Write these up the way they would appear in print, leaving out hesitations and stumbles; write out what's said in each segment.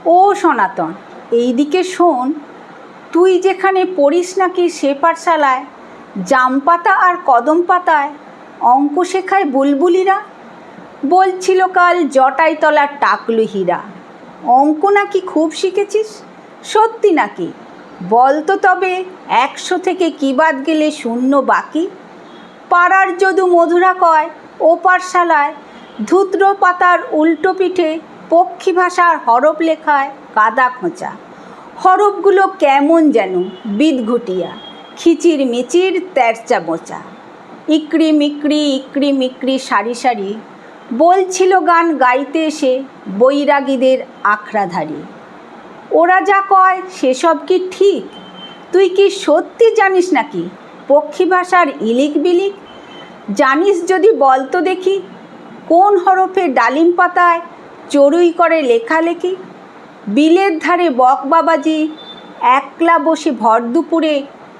ও সনাতন, এইদিকে শোন। তুই যেখানে পড়িস নাকি সে পাঠশালায় জাম পাতা আর কদম পাতায় অঙ্ক শেখায় বুলবুলিরা। বলছিল কাল জটাইতলার টাকলু হীরা। অঙ্ক নাকি খুব শিখেছিস, সত্যি নাকি? বল তো তবে 100 থেকে কি বাদ গেলে শূন্য বাকি? পাড়ার যদু মধুরা কয় ও পাঠশালায় ধূত্র পাতার উল্টো পিঠে পক্ষী ভাষার হরফ লেখায় কাদা খোঁচা। হরফগুলো কেমন যেন বিদঘুটিয়া, খিচির মিচির তেরচা বোচা। ইকড়ি মিকড়ি সারি সারি বলছিল গান গাইতে এসে বৈরাগীদের আখড়াধারী। ওরা যা কয় সেসব কি ঠিক? তুই কি সত্যি জানিস নাকি পক্ষী ভাষার ইলিক বিলিক? জানিস যদি বল তো দেখি, কোন হরফে ডালিম পাতায় চড়ুই করে লেখালেখি? বিলের ধারে বক বাবাজি একলা বসে ভর দুপুরে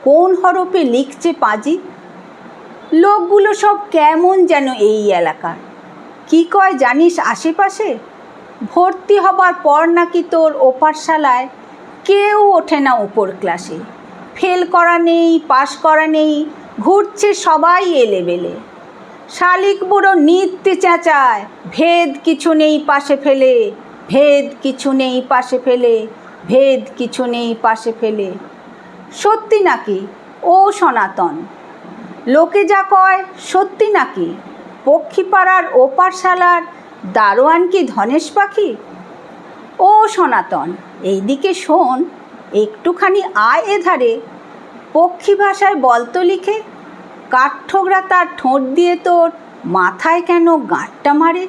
কোন হরফে লিখছে পাজি? লোকগুলো সব কেমন যেন এই এলাকার। কি কয় জানিস আশেপাশে? ভর্তি হবার পর নাকি তোর ও পাঠশালায় কেউ ওঠে না উপর ক্লাসে। ফেল করা নেই, পাশ করা নেই, ঘুরছে সবাই এলেবেলে। শালিক বুড়ো নিত্যে চেঁচায়, ভেদ কিছু নেই পাশে ফেলে, ভেদ কিছু নেই পাশে ফেলে, ভেদ কিছু নেই পাশে ফেলে। সত্যি নাকি ও সনাতন? লোকে যা কয় সত্যি নাকি পক্ষীপাড়ার ও পাঠশালার দারোয়ান কি ধনেশ পাখি? ও সনাতন, এইদিকে শোন, একটুখানি আয় এধারে। পক্ষী ভাষায় বলতো লিখে, কাঠঠোকরা তার ঠোঁট দিয়ে তোর মাথায় কেন গাঁটটা মারে?